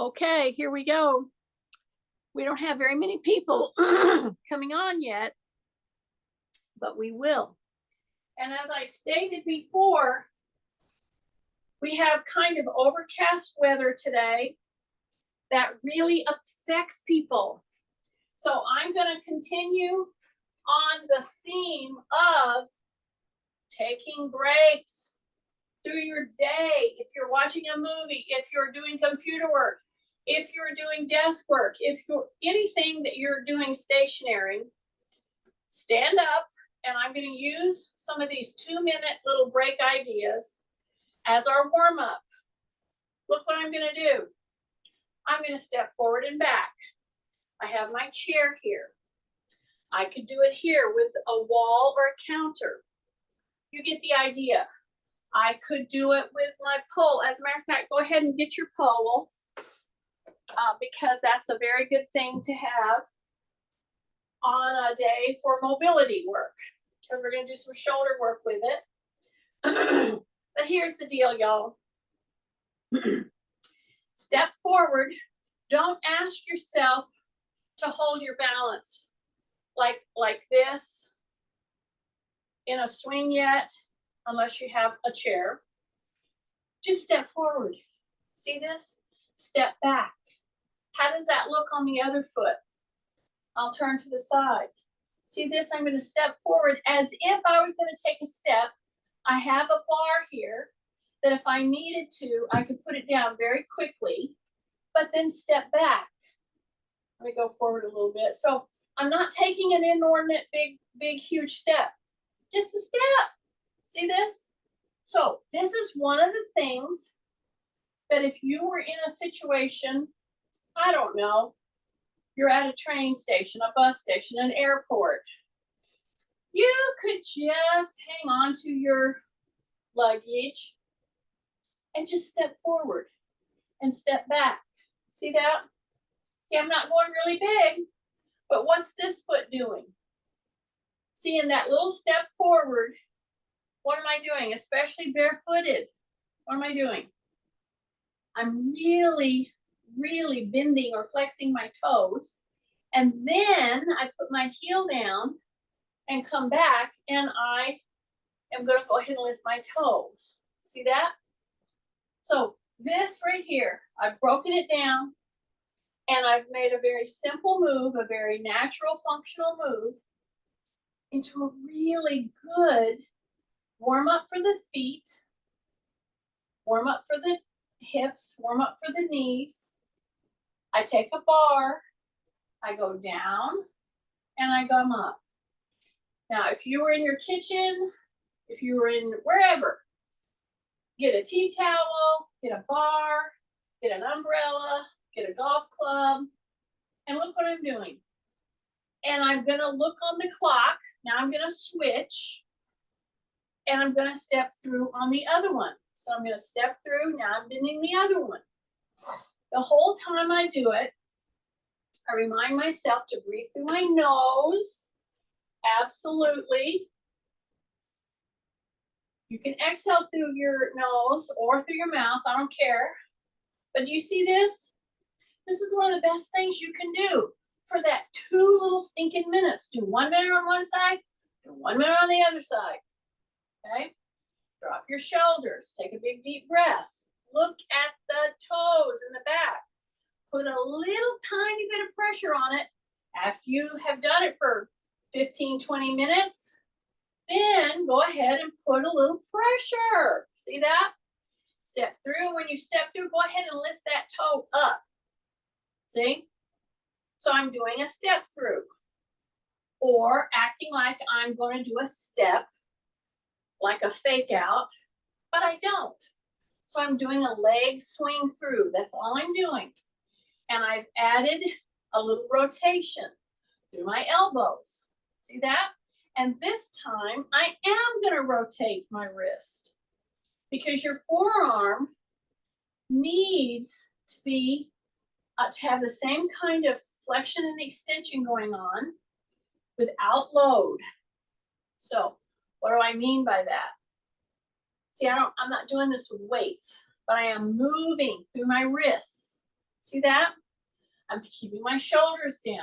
Okay, here we go. We don't have very many people coming on yet, but we will. And as I stated before, we have kind of overcast weather today that really affects people. So I'm going to continue on the theme of taking breaks through your day. If you're watching a movie, if you're doing computer work, if you're doing desk work, if you're anything that you're doing stationary, stand up, and I'm going to use some of these 2-minute little break ideas as our warm-up. Look what I'm going to do. I'm going to step forward and back. I have my chair here. I could do it here with a wall or a counter. You get the idea. I could do it with my pole. As a matter of fact, go ahead and get your pole because that's a very good thing to have on a day for mobility work because we're going to do some shoulder work with it. But here's the deal, y'all. Step forward. Don't ask yourself to hold your balance like this in a swing yet, unless you have a chair. Just step forward. See this? Step back. How does that look on the other foot? I'll turn to the side. See this? I'm going to step forward as if I was going to take a step. I have a bar here that if I needed to, I could put it down very quickly, but then step back. Let me go forward a little bit. So I'm not taking an inordinate, big, huge step. Just a step. See this? So this is one of the things that if you were in a situation, I don't know, you're at a train station, a bus station, an airport, you could just hang on to your luggage and just step forward and step back. See that? See, I'm not going really big, but what's this foot doing? See, in that little step forward, what am I doing? Especially barefooted. What am I doing? I'm really bending or flexing my toes. And then I put my heel down and come back, and I am going to go ahead and lift my toes. See that? So this right here, I've broken it down, and I've made a very simple move, a very natural, functional move into a really good warm up for the feet, warm up for the hips, warm up for the knees. I take a bar, I go down, and I come up. Now, if you were in your kitchen, if you were in wherever, get a tea towel, get a bar, get an umbrella, get a golf club, and look what I'm doing. And I'm going to look on the clock. Now I'm going to switch, and I'm going to step through on the other one. So I'm going to step through. Now I'm bending the other one. The whole time I do it, I remind myself to breathe through my nose. Absolutely. You can exhale through your nose or through your mouth. I don't care. But do you see this? This is one of the best things you can do for that 2 little stinking minutes. Do 1 minute on one side, do 1 minute on the other side. Okay? Drop your shoulders. Take a big deep breath. Look at the toes in the back. Put a little tiny bit of pressure on it. After you have done it for 15, 20 minutes, then go ahead and put a little pressure. See that? Step through. When you step through, go ahead and lift that toe up. See? So I'm doing a step through or acting like I'm going to do a step, like a fake out, but I don't. So I'm doing a leg swing through. That's all I'm doing. And I've added a little rotation through my elbows. See that? And this time I am going to rotate my wrist because your forearm needs to be to have the same kind of flexion and extension going on without load. So what do I mean by that? See, I'm not doing this with weights, but I am moving through my wrists. See that? I'm keeping my shoulders down.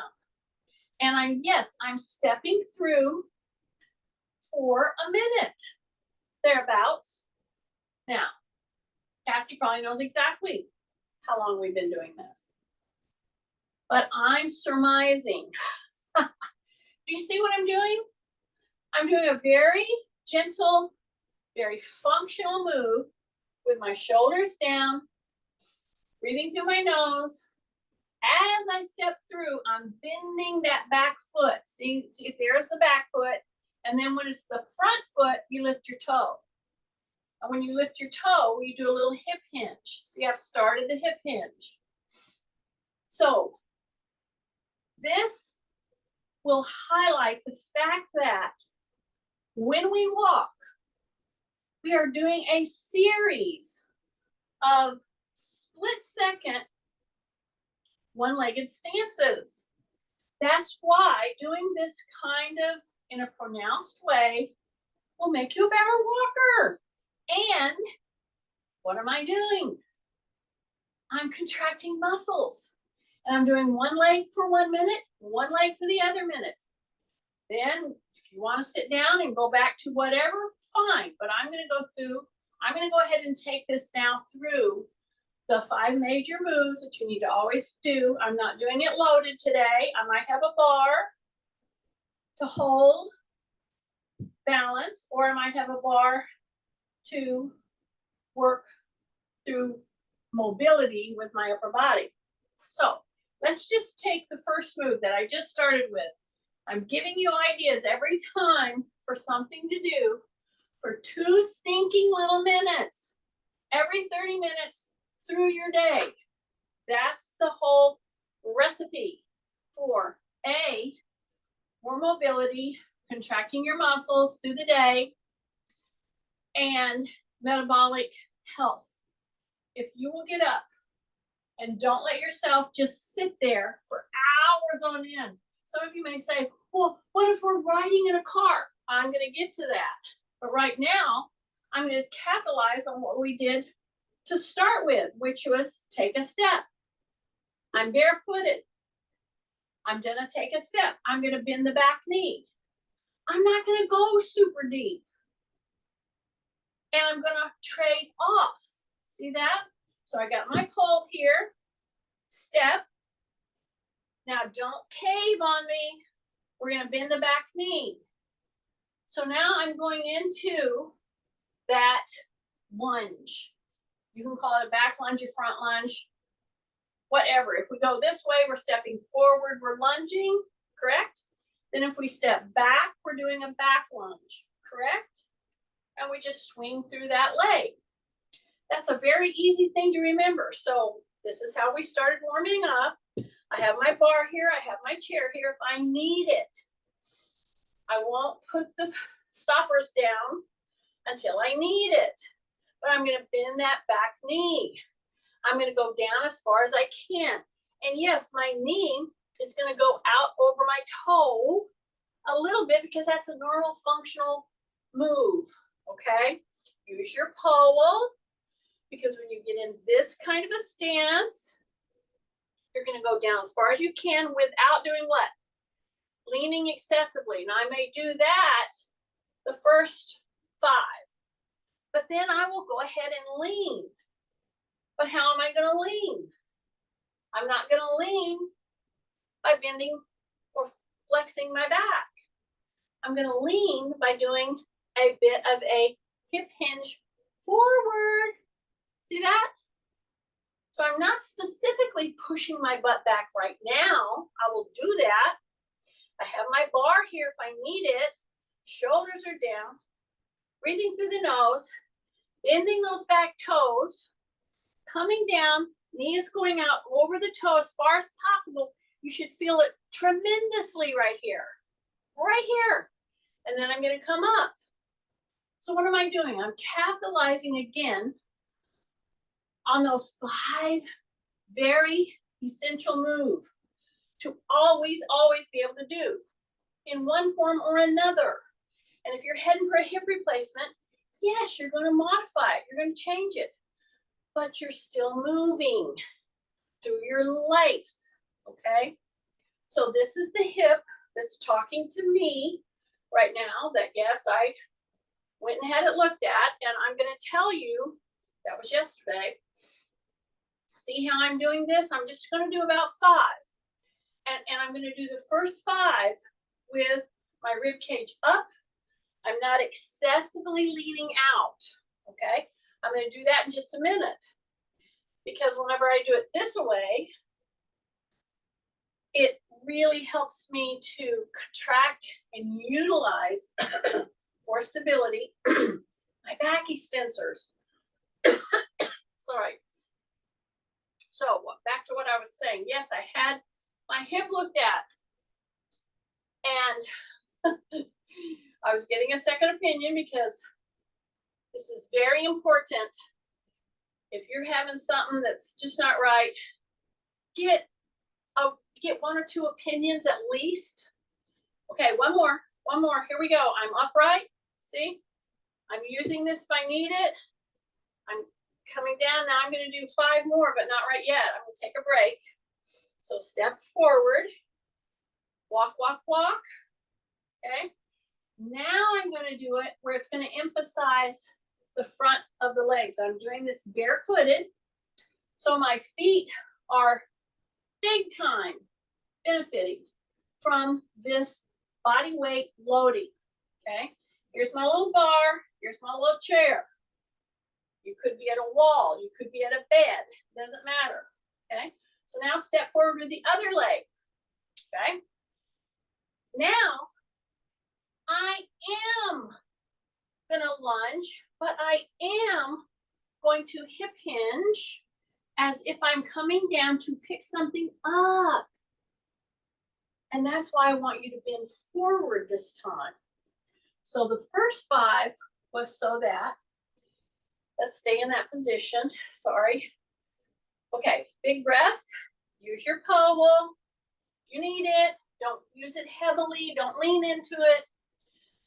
And I'm stepping through for a minute, thereabouts. Now, Kathy probably knows exactly how long we've been doing this. But I'm surmising. Do you see what I'm doing? I'm doing a very gentle, very functional move with my shoulders down, breathing through my nose. As I step through, I'm bending that back foot. See, there's the back foot. And then when it's the front foot, you lift your toe. And when you lift your toe, you do a little hip hinge. See, I've started the hip hinge. So this will highlight the fact that when we walk, we are doing a series of split-second one-legged stances. That's why doing this kind of in a pronounced way will make you a better walker. And what am I doing? I'm contracting muscles. And I'm doing one leg for 1 minute, one leg for the other minute. Then if you want to sit down and go back to whatever, fine. But I'm going to go ahead and take this now through the 5 major moves that you need to always do. I'm not doing it loaded today. I might have a bar to hold balance, or I might have a bar to work through mobility with my upper body. So let's just take the first move that I just started with. I'm giving you ideas every time for something to do for 2 stinking little minutes, every 30 minutes through your day. That's the whole recipe for more mobility, contracting your muscles through the day, and metabolic health. If you will get up and don't let yourself just sit there for hours on end. Some of you may say, well, what if we're riding in a car? I'm going to get to that. But right now, I'm going to capitalize on what we did to start with, which was take a step. I'm barefooted. I'm going to take a step. I'm going to bend the back knee. I'm not going to go super deep. And I'm going to trade off. See that? So I got my pole here. Step. Now don't cave on me. We're going to bend the back knee. So now I'm going into that lunge. You can call it a back lunge, a front lunge, whatever. If we go this way, we're stepping forward, we're lunging, correct? Then if we step back, we're doing a back lunge, correct? And we just swing through that leg. That's a very easy thing to remember. So this is how we started warming up. I have my bar here. I have my chair here if I need it. I won't put the stoppers down until I need it. But I'm going to bend that back knee. I'm going to go down as far as I can. And yes, my knee is going to go out over my toe a little bit because that's a normal functional move. Okay? Use your pole, because when you get in this kind of a stance, you're going to go down as far as you can without doing what? Leaning excessively. Now, I may do that the first 5, but then I will go ahead and lean. But how am I going to lean? I'm not going to lean by bending or flexing my back. I'm going to lean by doing a bit of a hip hinge forward. See that? So I'm not specifically pushing my butt back right now. I will do that. I have my bar here if I need it. Shoulders are down. Breathing through the nose. Bending those back toes. Coming down. Knees going out over the toe as far as possible. You should feel it tremendously right here. Right here. And then I'm going to come up. So what am I doing? I'm capitalizing again on those 5 very essential moves to always be able to do in one form or another. And if you're heading for a hip replacement, yes, you're going to modify it. You're going to change it. But you're still moving through your life, okay? So this is the hip that's talking to me right now that, yes, I went and had it looked at, and I'm going to tell you, that was yesterday. See how I'm doing this? I'm just going to do about 5. And I'm going to do the first 5 with my rib cage up. I'm not excessively leaning out, okay? I'm going to do that in just a minute, because whenever I do it this way, it really helps me to contract and utilize for stability my back extensors. Sorry. So back to what I was saying. Yes, I had my hip looked at, and I was getting a second opinion, because this is very important. If you're having something that's just not right, get 1 or 2 opinions at least. Okay, one more. Here we go. I'm upright. See, I'm using this if I need it. I'm coming down. Now I'm going to do 5 more, but not right yet. I'm going to take a break. So step forward, walk, walk, walk. Okay. Now I'm going to do it where it's going to emphasize the front of the legs. I'm doing this barefooted, so my feet are big time benefiting from this body weight loading. Okay. Here's my little bar. Here's my little chair. You could be at a wall. You could be at a bed. Doesn't matter. Okay. So now step forward with the other leg. Okay. Now I am going to lunge, but I am going to hip hinge as if I'm coming down to pick something up. And that's why I want you to bend forward this time. So the first 5 was so that, let's stay in that position. Sorry. Okay, big breath. Use your pole. You need it. Don't use it heavily. Don't lean into it.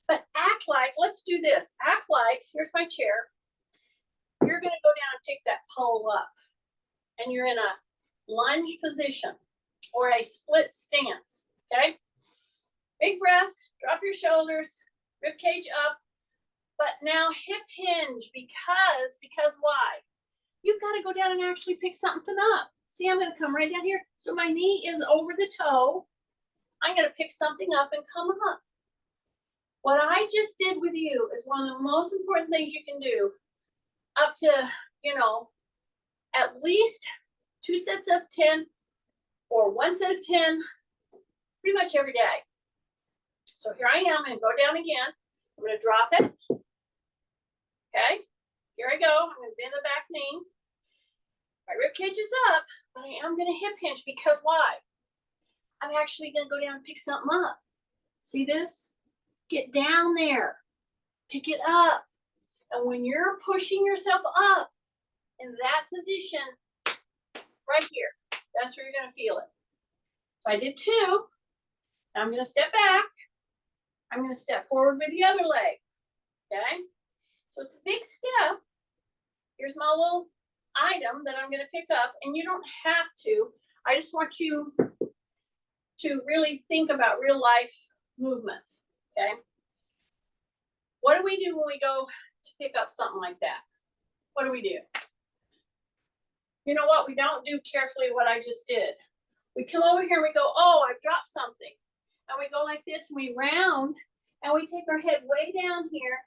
But act like, let's do this. Act like, here's my chair. You're going to go down and pick that pole up. And you're in a lunge position or a split stance. Okay? Big breath. Drop your shoulders. Rib cage up. But now hip hinge, because why? You've got to go down and actually pick something up. See, I'm going to come right down here. So my knee is over the toe. I'm going to pick something up and come up. What I just did with you is one of the most important things you can do, up to, at least 2 sets of 10 or 1 set of 10, pretty much every day. So here I am, I'm going to go down again. I'm going to drop it. Okay, here I go. I'm going to bend the back knee. My rib cage is up, but I am going to hip hinge, because why? I'm actually going to go down and pick something up. See this? Get down there. Pick it up. And when you're pushing yourself up in that position, right here, that's where you're going to feel it. So I did 2. Now I'm going to step back. I'm going to step forward with the other leg. Okay? So it's a big step. Here's my little item that I'm going to pick up, and you don't have to. I just want you to really think about real life movements. Okay? What do we do when we go to pick up something like that? What do we do? You know what? We don't do carefully what I just did. We come over here and we go, oh, I dropped something. And we go like this, and we round, and we take our head way down here,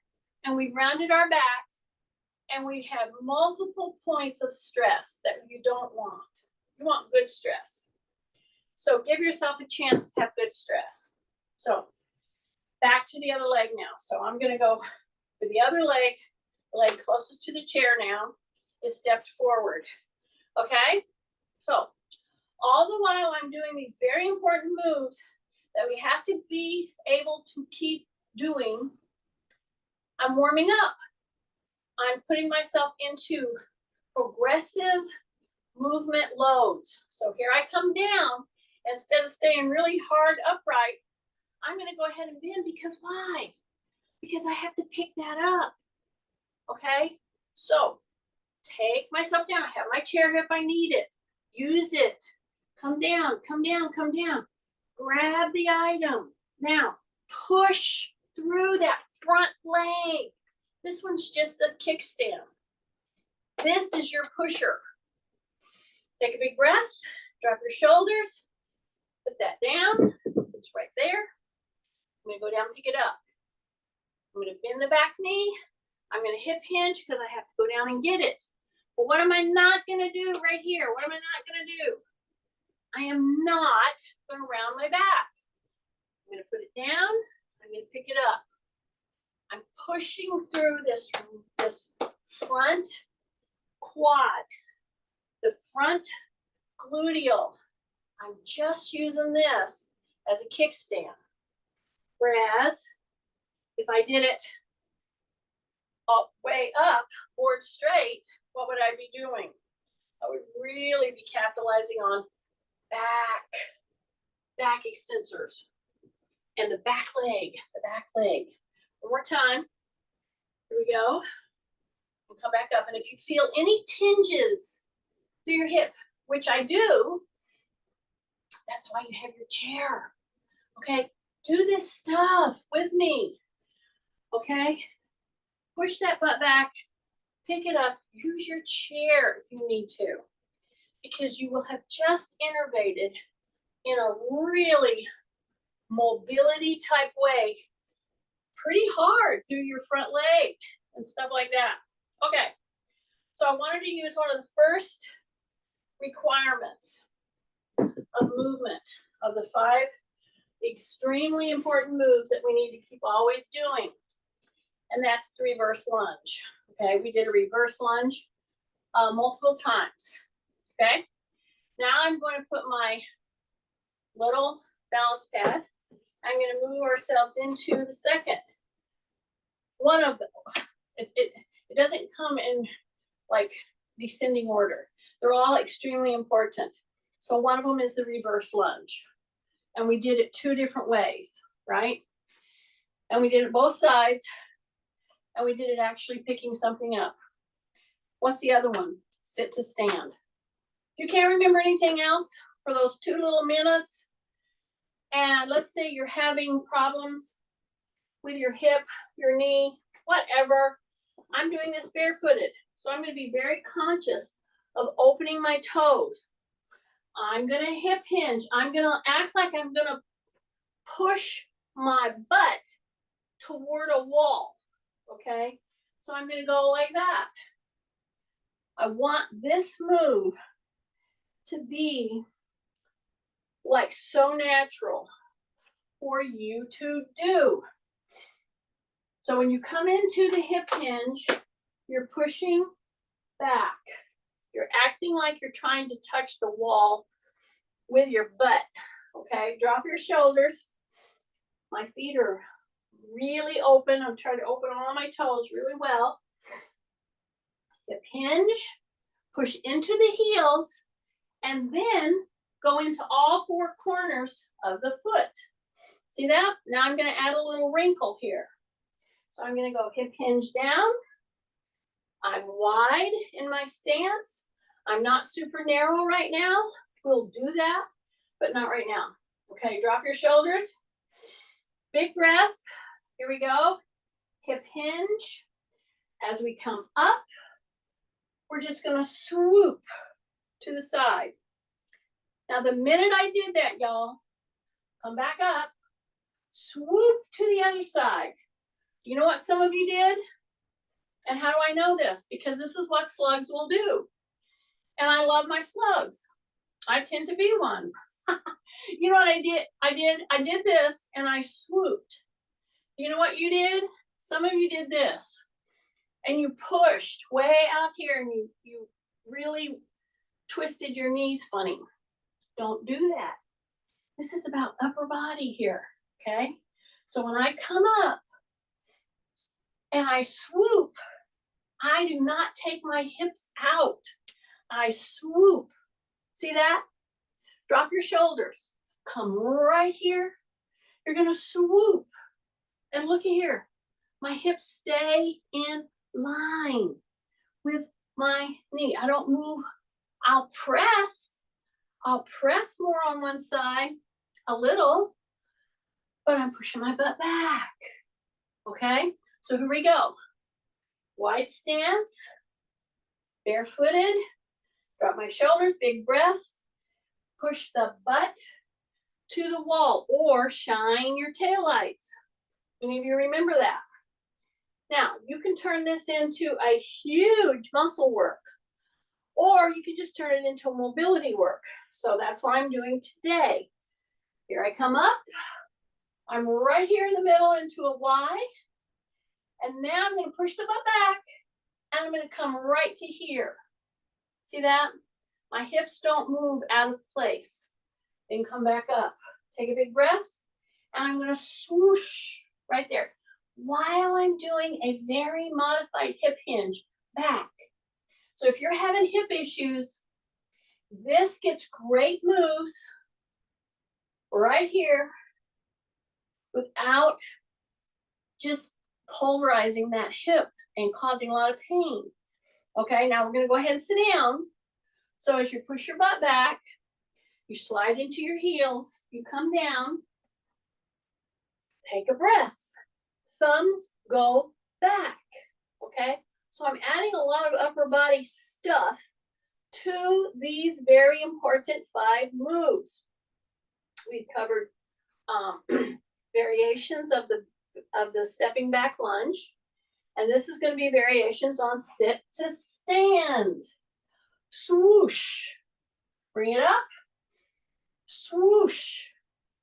and we rounded our back, and we have multiple points of stress that you don't want. You want good stress. So give yourself a chance to have good stress. So back to the other leg now. So I'm going to go with the other leg. The leg closest to the chair now is stepped forward. Okay? So all the while I'm doing these very important moves that we have to be able to keep doing, I'm warming up. I'm putting myself into progressive movement loads. So here I come down. Instead of staying really hard upright, I'm going to go ahead and bend, because why? Because I have to pick that up. Okay? So take myself down. I have my chair if I need it. Use it. Come down, come down, come down. Grab the item. Now, push through that front leg. This one's just a kickstand. This is your pusher. Take a big breath. Drop your shoulders. Put that down. It's right there. I'm going to go down and pick it up. I'm going to bend the back knee. I'm going to hip hinge because I have to go down and get it. But what am I not going to do right here? What am I not going to do? I am not going to round my back. I'm going to put it down. I'm going to pick it up. I'm pushing through this front quad, the front gluteal. I'm just using this as a kickstand. Whereas if I did it all way up, board straight, what would I be doing? I would really be capitalizing on back extensors and the back leg. One more time. Here we go. And come back up. And if you feel any tinges through your hip, which I do, that's why you have your chair. Okay? Do this stuff with me. Okay? Push that butt back. Pick it up. Use your chair if you need to. Because you will have just innervated in a really mobility type way pretty hard through your front leg and stuff like that. Okay, so I wanted to use one of the first requirements of movement, of the 5 extremely important moves that we need to keep always doing, and that's the reverse lunge. Okay, we did a reverse lunge multiple times. Okay, now I'm going to put my little balance pad. I'm going to move ourselves into the second one of them. It doesn't come in like descending order. They're all extremely important. So one of them is the reverse lunge. And we did it 2 different ways, right? And we did it both sides. And we did it actually picking something up. What's the other one? Sit to stand. If you can't remember anything else for those 2 little minutes, and let's say you're having problems with your hip, your knee, whatever, I'm doing this barefooted. So I'm going to be very conscious of opening my toes. I'm going to hip hinge. I'm going to act like I'm going to push my butt toward a wall. Okay? So I'm going to go like that. I want this move to be like so natural for you to do. So when you come into the hip hinge, you're pushing back. You're acting like you're trying to touch the wall with your butt. Okay, drop your shoulders. My feet are really open. I'm trying to open all my toes really well. Hip hinge, push into the heels, and then go into all 4 corners of the foot. See that? Now I'm going to add a little wrinkle here. So I'm going to go hip hinge down. I'm wide in my stance. I'm not super narrow right now. We'll do that, but not right now. Okay, drop your shoulders. Big breath. Here we go. Hip hinge. As we come up, we're just going to swoop to the side. Now, the minute I did that, y'all, come back up, swoop to the other side. You know what some of you did? And how do I know this? Because this is what slugs will do. And I love my slugs. I tend to be one. You know what I did? I did this and I swooped. You know what you did? Some of you did this. And you pushed way out here and you really twisted your knees funny. Don't do that. This is about upper body here, okay? So when I come up and I swoop, I do not take my hips out. I swoop. See that? Drop your shoulders. Come right here. You're going to swoop. And look at here. My hips stay in line with my knee. I don't move. I'll press, I'll press more on one side, a little, but I'm pushing my butt back. Okay, so here we go. Wide stance, barefooted, drop my shoulders, big breath, push the butt to the wall or shine your taillights. Any of you remember that? Now, you can turn this into a huge muscle work, or you can just turn it into a mobility work. So that's what I'm doing today. Here I come up. I'm right here in the middle into a Y. And now I'm going to push the butt back, and I'm going to come right to here. See that? My hips don't move out of place. Then come back up. Take a big breath, and I'm going to swoosh right there while I'm doing a very modified hip hinge back. So if you're having hip issues, this gets great moves right here without just pulverizing that hip and causing a lot of pain. Okay, now we're going to go ahead and sit down. So as you push your butt back, you slide into your heels, you come down, take a breath. Thumbs go back. Okay, so I'm adding a lot of upper body stuff to these very important 5 moves. We've covered variations of the stepping back lunge, and this is going to be variations on sit to stand. Swoosh, bring it up, swoosh.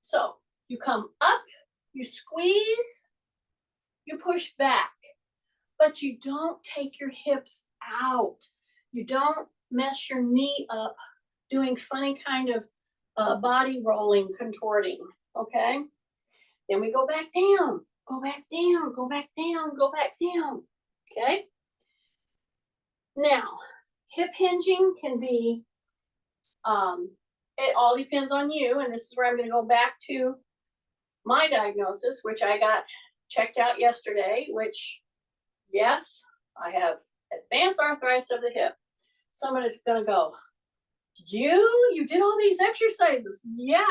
So you come up, you squeeze, you push back, but you don't take your hips out. You don't mess your knee up doing funny kind of body rolling, contorting, okay? Then we go back down, go back down, go back down, go back down, okay? Now, hip hinging can be, it all depends on you, and this is where I'm going to go back to my diagnosis, which I got checked out yesterday, which, yes, I have advanced arthritis of the hip. Someone is going to go, you did all these exercises. Yeah.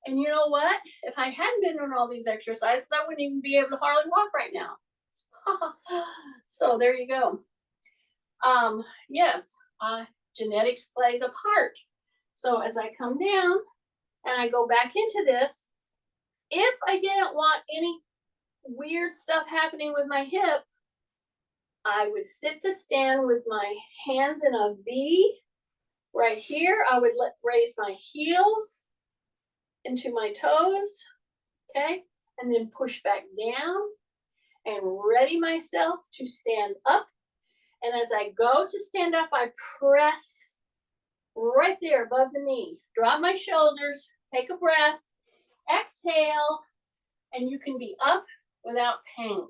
And you know what? If I hadn't been doing all these exercises, I wouldn't even be able to hardly walk right now. So there you go. Yes, genetics plays a part. So as I come down and I go back into this, if I didn't want any weird stuff happening with my hip, I would sit to stand with my hands in a V. Right here, I would raise my heels into my toes, okay? And then push back down and ready myself to stand up. And as I go to stand up, I press right there above the knee. Drop my shoulders, take a breath, exhale, and you can be up without pain,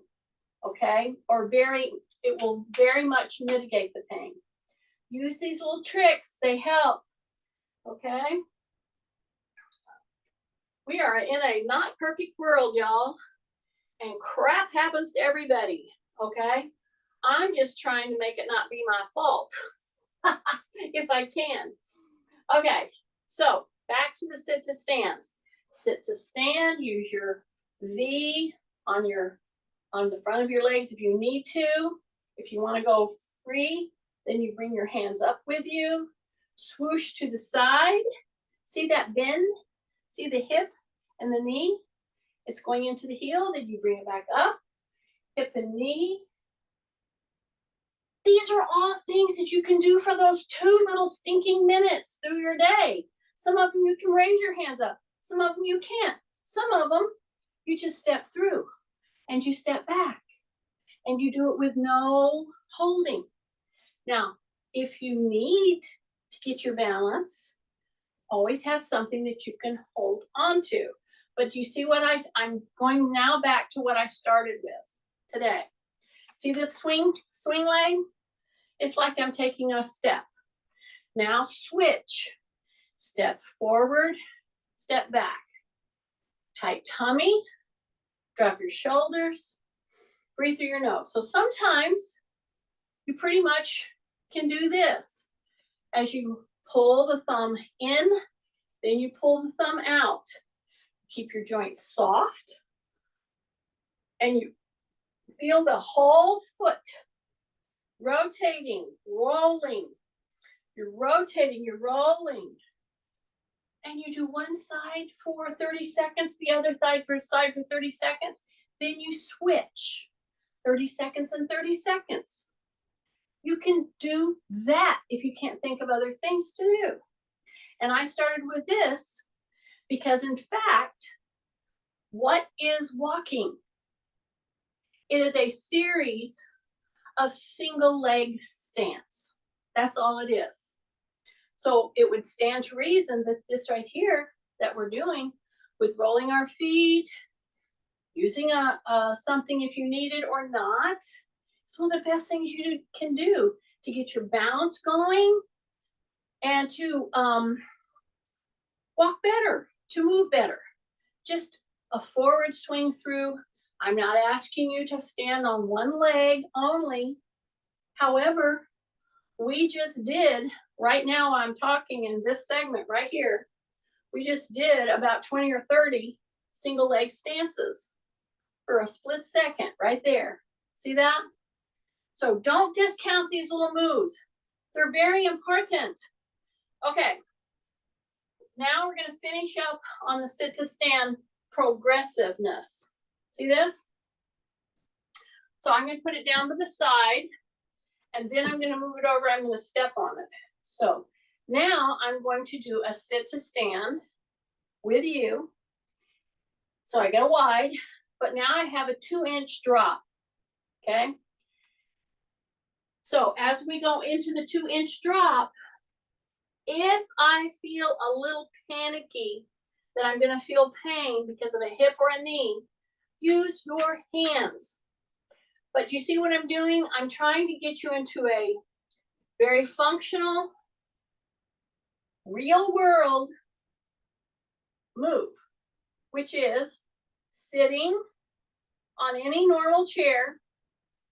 okay? Or it will very much mitigate the pain. Use these little tricks, they help, okay? We are in a not perfect world, y'all, and crap happens to everybody, okay? I'm just trying to make it not be my fault, if I can. Okay, so back to the sit to stands. Sit to stand, use your V on the front of your legs if you need to. If you want to go free, then you bring your hands up with you. Swoosh to the side. See that bend? See the hip and the knee? It's going into the heel, then you bring it back up. Hip and knee. These are all things that you can do for those 2 little stinking minutes through your day. Some of them you can raise your hands up. Some of them you can't. Some of them you just step through and you step back and you do it with no holding. Now, if you need to get your balance, always have something that you can hold on to. But do you see what I'm going now back to what I started with today. See this swing leg? It's like I'm taking a step. Now switch. Step forward, step back. Tight tummy, drop your shoulders, breathe through your nose. So sometimes you pretty much can do this. As you Pull the thumb in, then you pull the thumb out. Keep your joints soft, and you feel the whole foot rotating, rolling. You're rotating, you're rolling. And you do one side for 30 seconds, the other side for 30 seconds. Then you switch 30 seconds and 30 seconds. You can do that if you can't think of other things to do. And I started with this because, in fact, what is walking? It is a series of single leg stance. That's all it is. So it would stand to reason that this right here that we're doing with rolling our feet, using something if you need it or not, it's one of the best things you can do to get your balance going and to walk better, to move better. Just a forward swing through. I'm not asking you to stand on one leg only. However, we just did, right now I'm talking in this segment right here, we just did about 20 or 30 single leg stances for a split second right there. See that? So don't discount these little moves. They're very important. Okay. Now we're going to finish up on the sit to stand progressiveness. See this? So I'm going to put it down to the side, and then I'm going to move it over. I'm going to step on it. So now I'm going to do a sit to stand with you. So I get a wide, but now I have a 2-inch drop. Okay. So as we go into the 2-inch drop, if I feel a little panicky that I'm going to feel pain because of a hip or a knee, use your hands. But you see what I'm doing? I'm trying to get you into a very functional, real world move, which is sitting on any normal chair,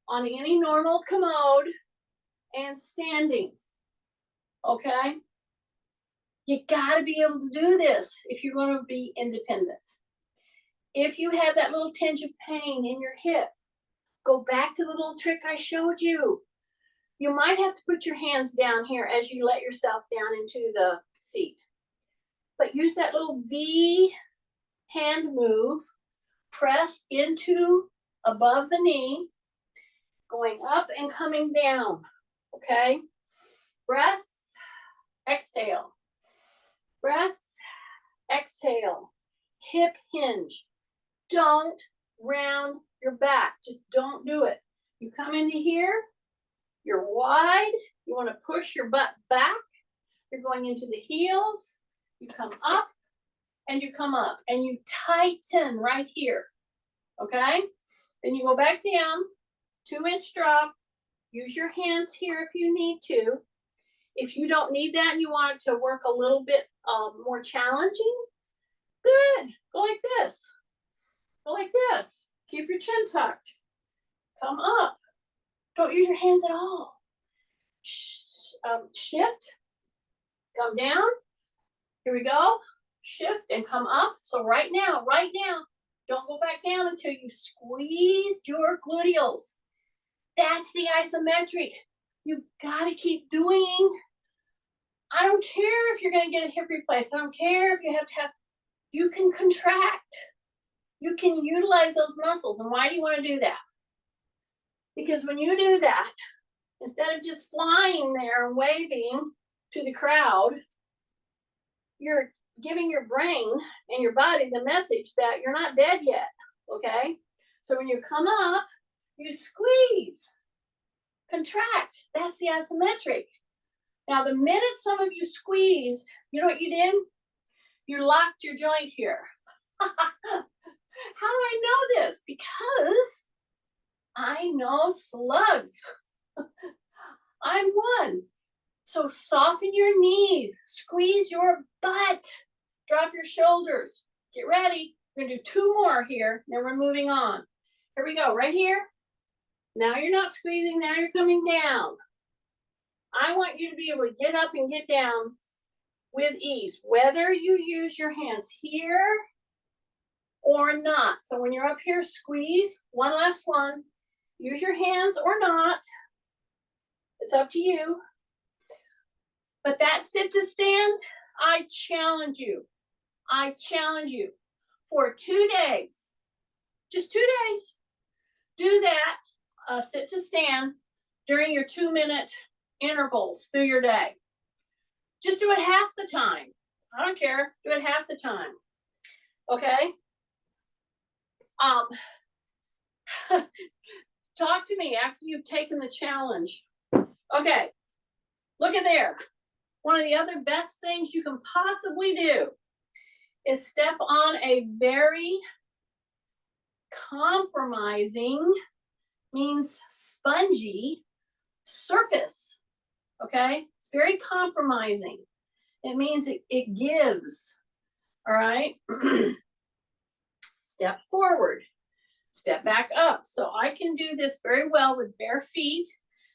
on any normal commode, and standing. Okay? You got to be able to do this if you're going to be independent. If you have that little tinge of pain in your hip, go back to the little trick I showed you. You might have to put your hands down here as you let yourself down into the seat. But use that little V hand move. Press into above the knee, going up and coming down. Okay? Breath, exhale. Breath, exhale. Hip hinge. Don't round your back. Just don't do it. You come into here, you're wide. You want to push your butt back. You're going into the heels. You come up and you come up and you tighten right here. Okay? Then you go back down, 2-inch drop. Use your hands here if you need to. If you don't need that and you want it to work a little bit more challenging, good. Go like this. Go like this. Keep your chin tucked. Come up. Don't use your hands at all. Shift. Come down. Here we go. Shift and come up. So right now, don't go back down until you squeezed your gluteals. That's the isometric. You gotta keep doing. I don't care if you're gonna get a hip replacement. I don't care if you have to have, you can contract. You can utilize those muscles. And why do you want to do that? Because when you do that, instead of just flying there and waving to the crowd, you're giving your brain and your body the message that you're not dead yet, okay? So when you come up, you squeeze, contract. That's the isometric. Now, the minute some of you squeezed, you know what you did? You locked your joint here. How do I know this? Because I know slugs. I'm one. So soften your knees, squeeze your butt, drop your shoulders. Get ready. We're gonna do 2 more here, then we're moving on. Here we go, right here. Now you're not squeezing, now you're coming down. I want you to be able to get up and get down with ease, whether you use your hands here or not. So when you're up here, squeeze, one last one. Use your hands or not. It's up to you. But that sit to stand, I challenge you. I challenge you for 2 days, just 2 days. Do that sit to stand during your 2-minute intervals through your day. Just do it half the time. I don't care. Do it half the time. Okay? Talk to me after you've taken the challenge. Okay. Look at there. One of the other best things you can possibly do is step on a very compromising, means spongy, surface. Okay? It's very compromising. It means it gives. All right? Step forward. Step back up. So I can do this very well with bare feet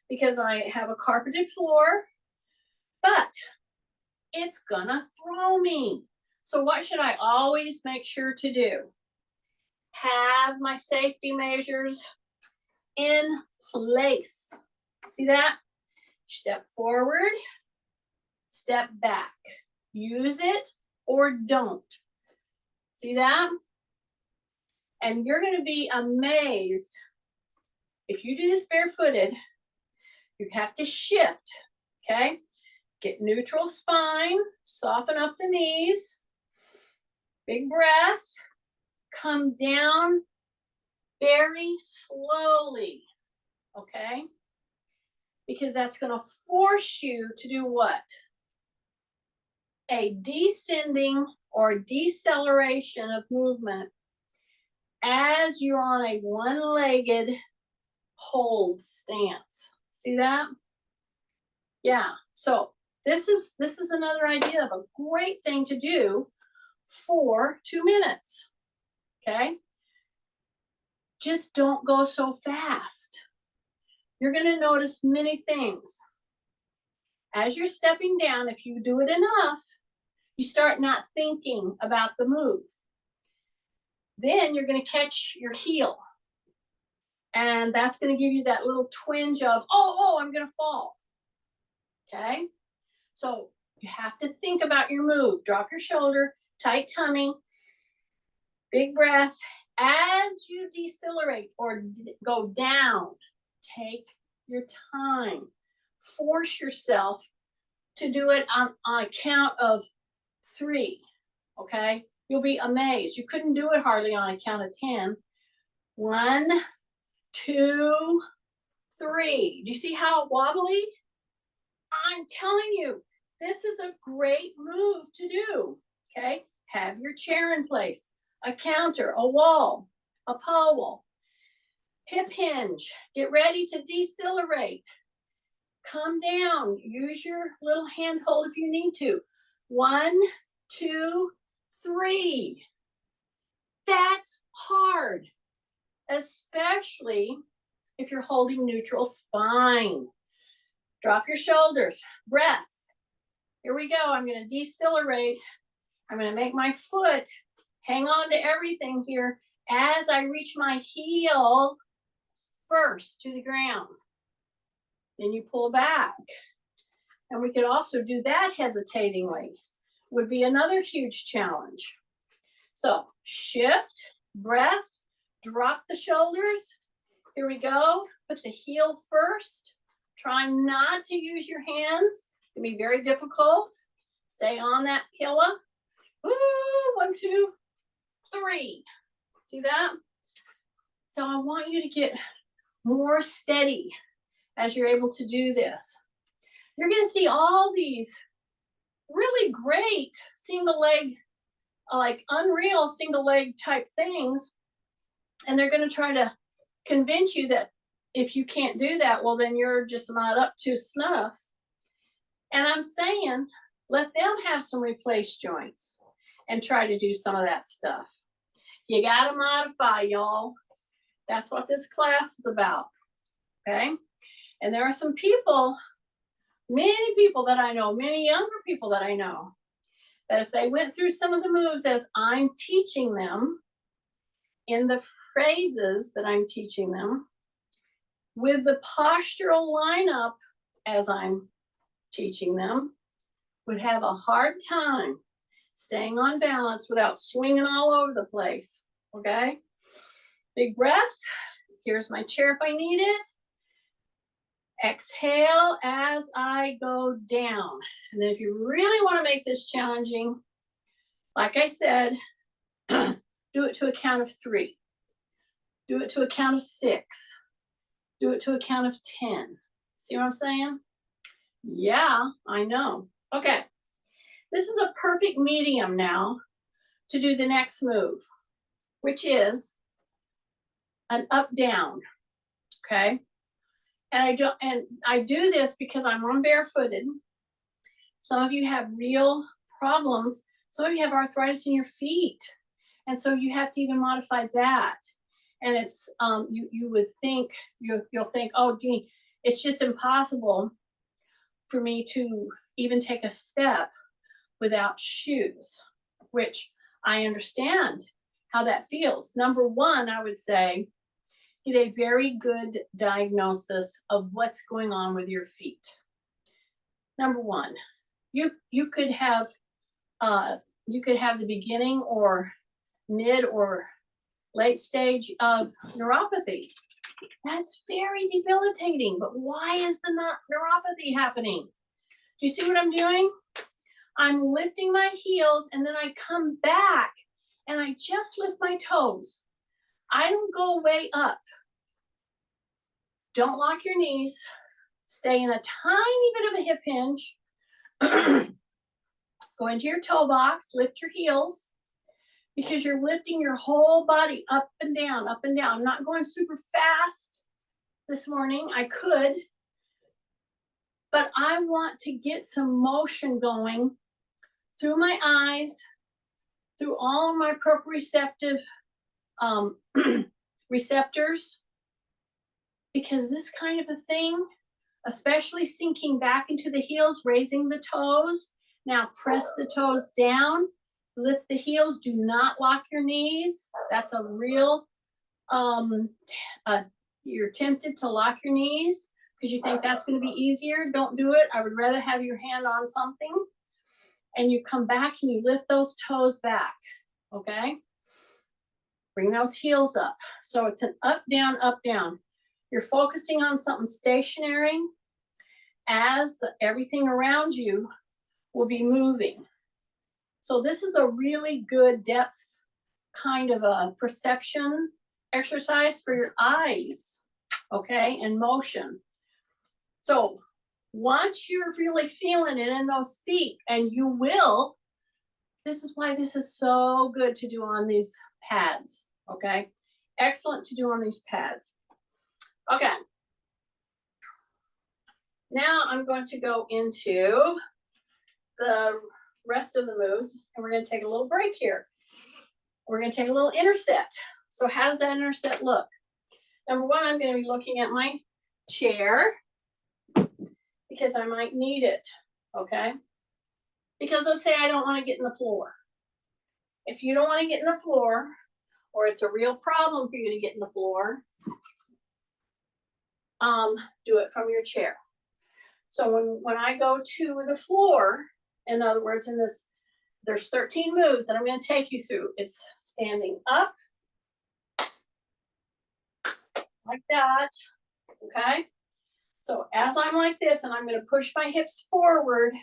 because I have a carpeted floor, but it's gonna throw me. So what should I always make sure to do? Have my safety measures in place. See that? Step forward, step back. Use it or don't. See that? And you're going to be amazed if you do this barefooted. You have to shift, okay? Get neutral spine, soften up the knees, big breath, come down very slowly, okay? Because that's going to force you to do what? A descending or deceleration of movement as you're on a one-legged hold stance. See that? Yeah. So this is another idea of a great thing to do for 2 minutes. Okay? Just don't go so fast. You're going to notice many things. As you're stepping down, if you do it enough, you start not thinking about the move. Then you're going to catch your heel. And that's going to give you that little twinge of, oh, I'm going to fall. Okay? So you have to think about your move. Drop your shoulder, tight tummy, big breath. As you decelerate or go down, take your time. Force yourself to do it on a count of 3. Okay? You'll be amazed. You couldn't do it hardly on a count of 10. 1, 2, 3. Do you see how wobbly? I'm telling you, this is a great move to do. Okay? Have your chair in place, a counter, a wall, a powel, hip hinge. Get ready to decelerate. Come down. Use your little handhold if you need to. 1, 2, 3. That's hard, especially if you're holding neutral spine. Drop your shoulders. Breath. Here we go. I'm going to decelerate. I'm going to make my foot hang on to everything here as I reach my heel first to the ground. Then you pull back. And we could also do that hesitatingly. Would be another huge challenge. So shift, breath, drop the shoulders. Here we go. Put the heel first. Try not to use your hands. It can be very difficult. Stay on that pillow. Ooh, 1, 2, 3. See that? So I want you to get more steady as you're able to do this. You're going to see all these really great single leg, like unreal single leg type things. And they're going to try to convince you that if you can't do that, well, then you're just not up to snuff. And I'm saying, let them have some replaced joints and try to do some of that stuff. You got to modify, y'all. That's what this class is about. Okay? And there are some people, many people that I know, many younger people that I know, that if they went through some of the moves as I'm teaching them, in the phrases that I'm teaching them, with the postural lineup as I'm teaching them, would have a hard time staying on balance without swinging all over the place, okay? Big breath. Here's my chair if I need it. Exhale as I go down. And then if you really want to make this challenging, like I said, do it to a count of 3. Do it to a count of 6. Do it to a count of 10. See what I'm saying? Yeah, I know. Okay. This is a perfect medium now to do the next move, which is an up down. Okay. And I do this because I'm on barefooted. Some of you have real problems. Some of you have arthritis in your feet. And so you have to even modify that. And it's you would think you'll think, oh gee, it's just impossible for me to even take a step without shoes, which I understand how that feels. Number one, I would say, get a very good diagnosis of what's going on with your feet. Number one, you could have the beginning or mid or late stage of neuropathy. That's very debilitating, but why is the neuropathy happening? Do you see what I'm doing? I'm lifting my heels and then I come back and I just lift my toes. I don't go way up. Don't lock your knees. Stay in a tiny bit of a hip hinge. Go into your toe box, lift your heels, because you're lifting your whole body up and down, up and down. I'm not going super fast this morning. I could, but I want to get some motion going through my eyes, through all of my proprioceptive receptors, because this kind of a thing, especially sinking back into the heels, raising the toes. Now press the toes down, lift the heels, do not lock your knees. That's a real, you're tempted to lock your knees because you think that's going to be easier. Don't do it. I would rather have your hand on something. And you come back and you lift those toes back, okay? Bring those heels up. So it's an up, down, up, down. You're focusing on something stationary as everything around you will be moving. So this is a really good depth kind of a perception exercise for your eyes, okay, and motion. So once you're really feeling it in those feet, and you will, this is why this is so good to do on these pads, okay? Excellent to do on these pads. Okay. Now I'm going to go into the rest of the moves, and we're going to take a little break here. We're going to take a little interset. So how does that interset look? Number one, I'm going to be looking at my chair because I might need it, okay? Because let's say I don't want to get in the floor. If you don't want to get in the floor, or it's a real problem for you to get in the floor, do it from your chair. So when I go to the floor, in other words, in this, there's 13 moves that I'm going to take you through. It's standing up, like that, okay? So as I'm like this, and I'm going to push my hips forward,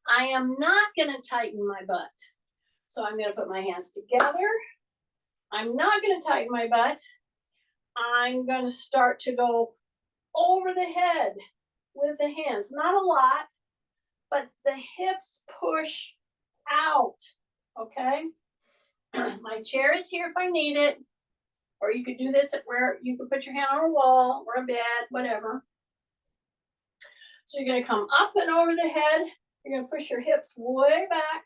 I am not going to tighten my butt. So I'm going to put my hands together. I'm not going to tighten my butt. I'm going to start to go over the head with the hands. Not a lot, but the hips push out, okay? My chair is here if I need it, or you could do this at where you could put your hand on a wall or a bed, whatever. So you're going to come up and over the head. You're going to push your hips way back,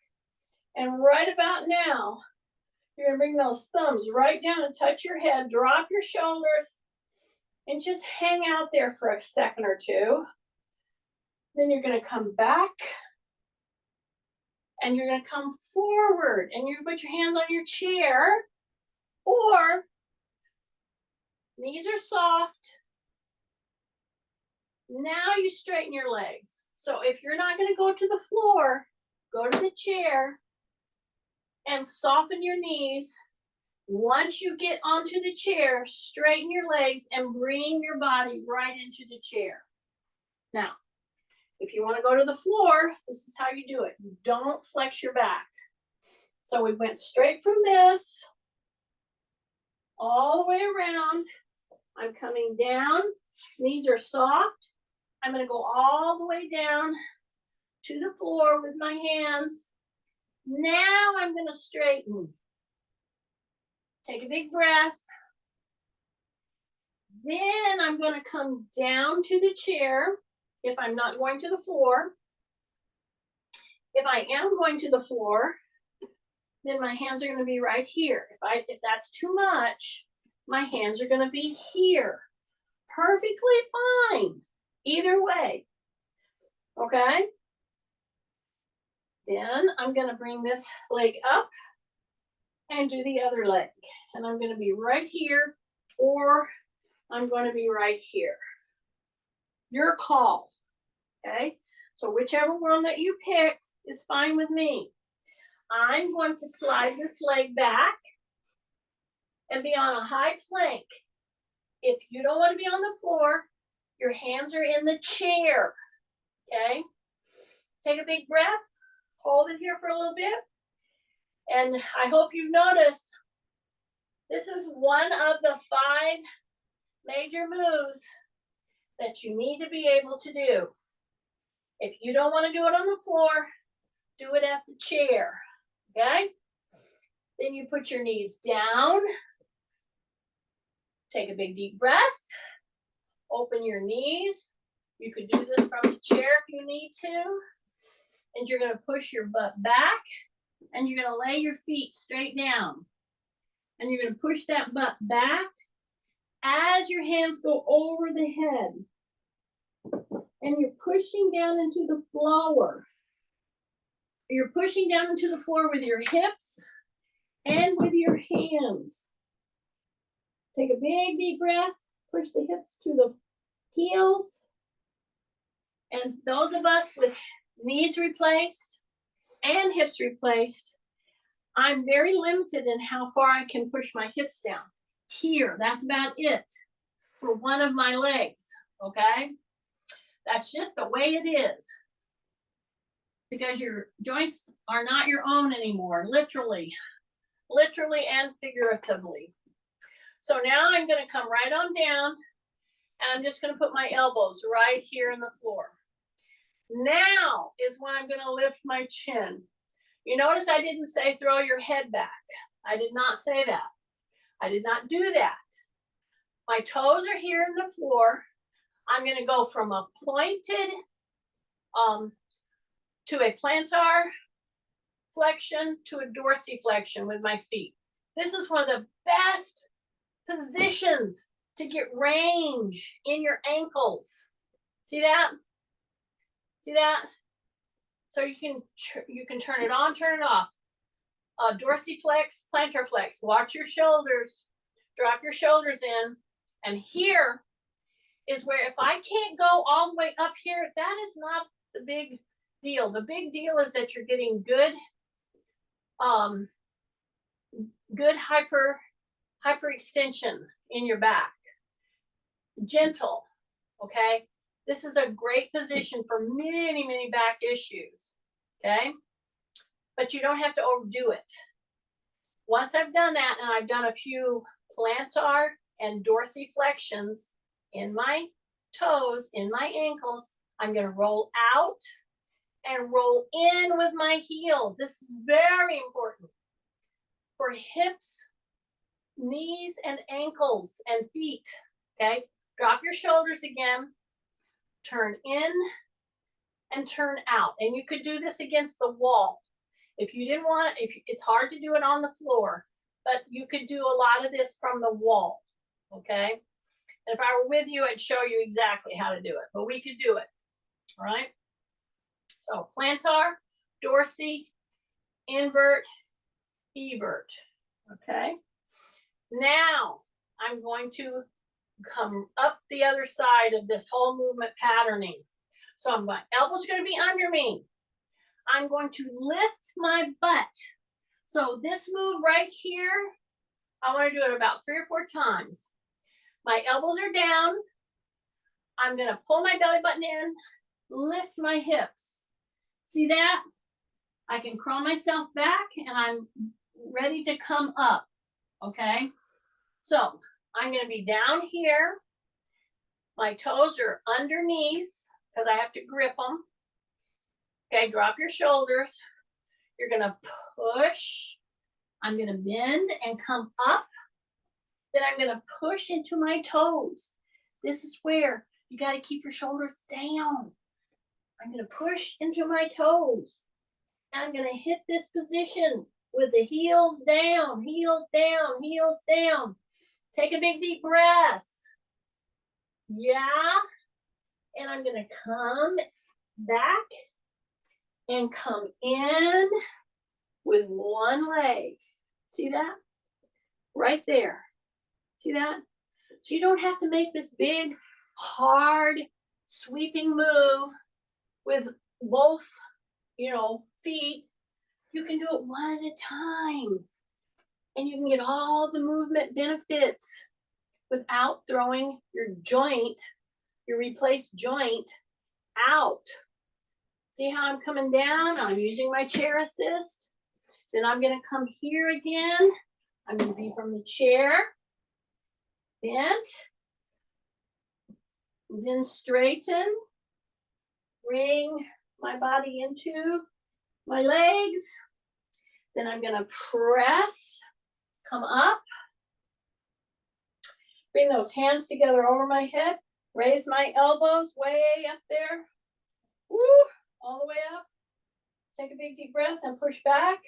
and right about now, you're going to bring those thumbs right down and touch your head, drop your shoulders, and just hang out there for a second or two. Then you're going to come back And you're gonna come forward and you're gonna put your hands on your chair, or knees are soft. Now you straighten your legs. So if you're not gonna go to the floor, go to the chair and soften your knees. Once you get onto the chair, straighten your legs and bring your body right into the chair. Now, if you want to go to the floor, this is how you do it. You don't flex your back. So we went straight from this all the way around. I'm coming down. Knees are soft. I'm going to go all the way down to the floor with my hands. Now I'm going to straighten. Take a big breath. Then I'm going to come down to the chair if I'm not going to the floor. If I am going to the floor, then my hands are going to be right here. If that's too much, my hands are going to be here. Perfectly fine. Either way. Okay? Then I'm going to bring this leg up and do the other leg. And I'm going to be right here, or I'm going to be right here. Your call. Okay? So whichever one that you pick is fine with me. I'm going to slide this leg back and be on a high plank. If you don't want to be on the floor, your hands are in the chair. Okay? Take a big breath. Hold it here for a little bit. And I hope you've noticed this is one of the 5 major moves that you need to be able to do. If you don't want to do it on the floor, do it at the chair. Okay? Then you put your knees down. Take a big deep breath. Open your knees. You could do this from the chair if you need to. And you're going to push your butt back. And you're going to lay your feet straight down. And you're going to push that butt back as your hands go over the head. And you're pushing down into the floor. You're pushing down into the floor with your hips and with your hands. Take a big deep breath. Push the hips to the heels. And those of us with knees replaced and hips replaced, I'm very limited in how far I can push my hips down. Here, that's about it for one of my legs, okay? That's just the way it is. Because your joints are not your own anymore, literally and figuratively. So now I'm going to come right on down, and I'm just going to put my elbows right here in the floor. Now is when I'm going to lift my chin. You notice I didn't say throw your head back. I did not say that. I did not do that. My toes are here in the floor. I'm going to go from a pointed to a plantar flexion to a dorsiflexion with my feet. This is one of the best positions to get range in your ankles. See that? See that? So you can turn it on, turn it off. Dorsiflex, plantar flex. Watch your shoulders. Drop your shoulders in. And here is where if I can't go all the way up here, that is not the big deal. The big deal is that you're getting good hyperextension in your back. Gentle, okay? This is a great position for many, many back issues, okay? But you don't have to overdo it. Once I've done that, and I've done a few plantar and dorsiflexions in my toes, in my ankles, I'm going to roll out and roll in with my heels. This is very important for hips, knees, and ankles and feet, okay? Drop your shoulders again, turn in and turn out. And you could do this against the wall. If you didn't want, it's hard to do it on the floor, but you could do a lot of this from the wall, okay? And if I were with you, I'd show you exactly how to do it, but we could do it, all right? So plantar, dorsiflexion, invert, evert. Okay. Now I'm going to come up the other side of this whole movement patterning. So my elbows are going to be under me. I'm going to lift my butt. So this move right here, I want to do it about 3 or 4 times. My elbows are down. I'm going to pull my belly button in, lift my hips. See that? I can crawl myself back and I'm ready to come up. Okay? So I'm going to be down here. My toes are underneath because I have to grip them. Okay, drop your shoulders. You're going to push. I'm going to bend and come up. Then I'm going to push into my toes. This is where you got to keep your shoulders down. I'm going to push into my toes. And I'm going to hit this position with the heels down, heels down, heels down. Take a big deep breath. Yeah. And I'm going to come back and come in with one leg. See that? Right there. See that? So you don't have to make this big, hard, sweeping move with both, feet. You can do it one at a time. And you can get all the movement benefits without throwing your joint, your replaced joint, out. See how I'm coming down? I'm using my chair assist. Then I'm going to come here again. I'm going to be from the chair, bent, then straighten, bring my body into my legs. Then I'm going to press, come up, bring those hands together over my head, raise my elbows way up there. Woo, all the way up. Take a big deep breath and push back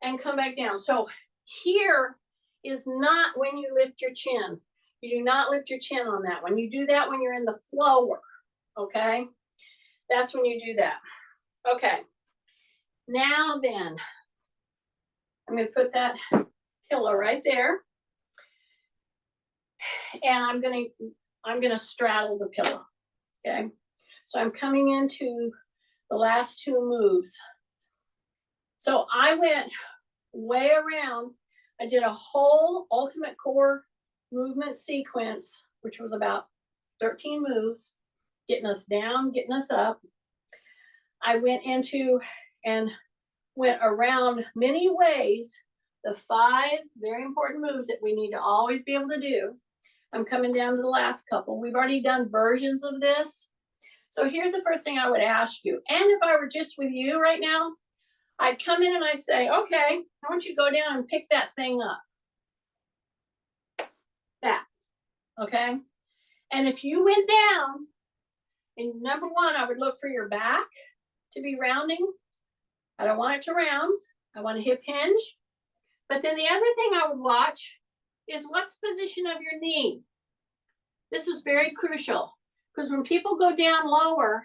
and come back down. So here is not when you lift your chin. You do not lift your chin on that one. You do that when you're in the floor, okay? That's when you do that. Okay. Now then, I'm going to put that pillow right there. And I'm going to straddle the pillow, okay? So I'm coming into the last 2 moves. So I went way around. I did a whole ultimate core movement sequence, which was about 13 moves, getting us down, getting us up. I went into and went around many ways the 5 very important moves that we need to always be able to do. I'm coming down to the last couple. We've already done versions of this. So here's the first thing I would ask you. And if I were just with you right now, I'd come in and I say, okay, I want you to go down and pick that thing up. That, okay? And if you went down, and number 1, I would look for your back to be rounding. I don't want it to round. I want a hip hinge. But then the other thing I would watch is what's the position of your knee. This is very crucial because when people go down lower,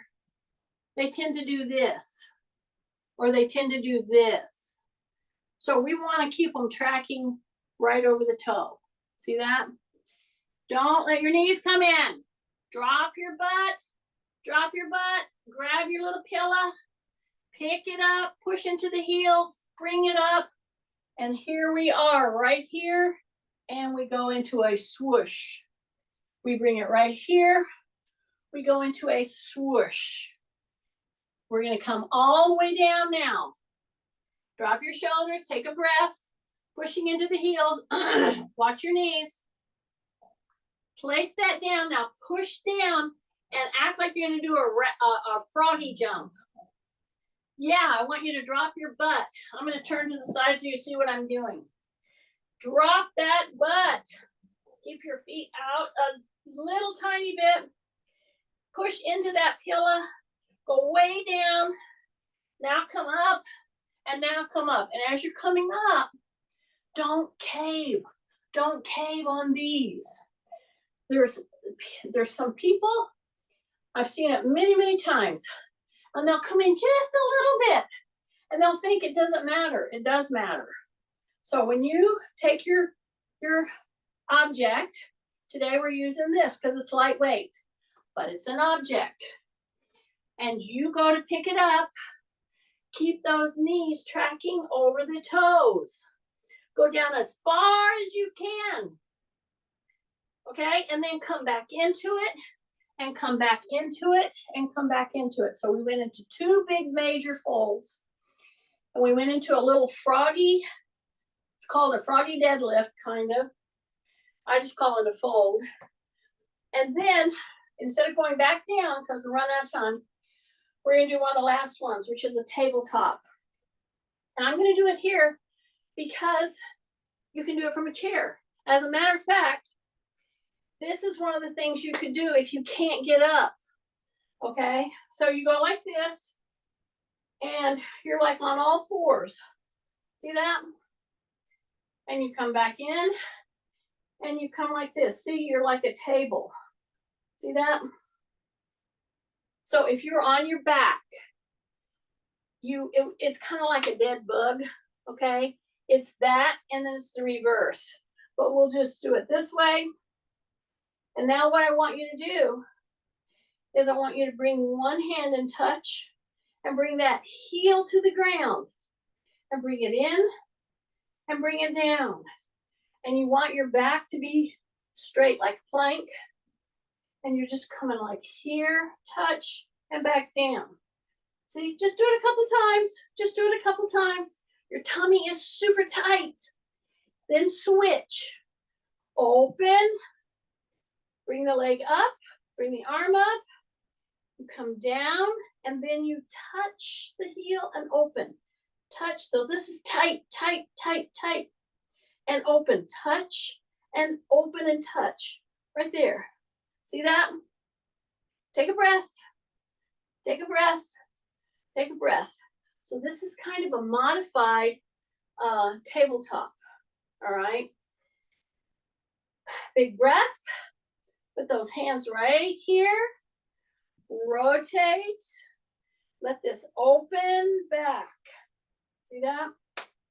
they tend to do this or they tend to do this. So we want to keep them tracking right over the toe. See that? Don't let your knees come in. Drop your butt. Drop your butt. Grab your little pillow. Pick it up. Push into the heels. Bring it up. And here we are right here. And we go into a swoosh. We bring it right here. We go into a swoosh. We're going to come all the way down now. Drop your shoulders. Take a breath. Pushing into the heels. Watch your knees. Place that down. Now push down and act like you're going to do a froggy jump. Yeah, I want you to drop your butt. I'm going to turn to the side so you see what I'm doing. Drop that butt. Keep your feet out a little tiny bit. Push into that pillow. Go way down. Now come up. And now come up. And as you're coming up, don't cave. Don't cave on these. There's some people, I've seen it many, many times, and they'll come in just a little bit, and And they'll think it doesn't matter. It does matter. So when you take your object, today we're using this because it's lightweight, but it's an object. And you go to pick it up, keep those knees tracking over the toes. Go down as far as you can. Okay, and then come back into it, and come back into it, and come back into it. So we went into 2 big major folds, and we went into a little froggy, it's called a froggy deadlift, kind of. I just call it a fold. And then, instead of going back down, because we're running out of time, we're gonna do one of the last ones, which is a tabletop. And I'm gonna do it here because you can do it from a chair. As a matter of fact, this is one of the things you could do if you can't get up, okay? So you go like this, and you're like on all fours. See that? And you come back in, and you come like this. See, you're like a table. See that? So if you're on your back, it's kind of like a dead bug, okay? It's that, and then it's the reverse. But we'll just do it this way. And now what I want you to do is I want you to bring one hand and touch, and bring that heel to the ground, and bring it in, and bring it down. And you want your back to be straight like a plank. And you're just coming like here, touch, and back down. See, just do it a couple times. Just do it a couple times. Your tummy is super tight. Then switch. Open. Bring the leg up. Bring the arm up. You come down, and then you touch the heel and open. Touch, though. This is tight, tight, tight, tight. And open. Touch, and open, and touch. Right there. See that? Take a breath. Take a breath. Take a breath. So this is kind of a modified tabletop. All right. Big breath. Put those hands right here. Rotate. Let this open back. See that?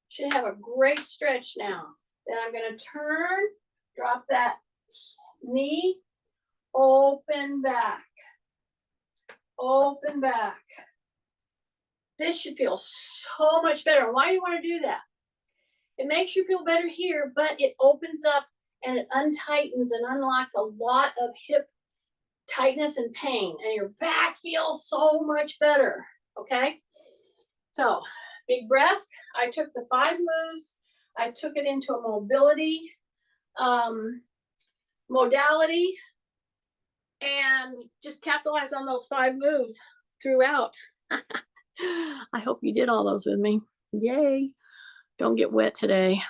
Should have a great stretch now. Then I'm going to turn, drop that knee, open back. Open back. This should feel so much better. Why do you want to do that? It makes you feel better here, but it opens up and it untightens and unlocks a lot of hip tightness and pain, and your back feels so much better. Okay? So, big breath. I took the 5 moves. I took it into a mobility modality, and just capitalize on those 5 moves throughout. I hope you did all those with me. Yay. Don't get wet today.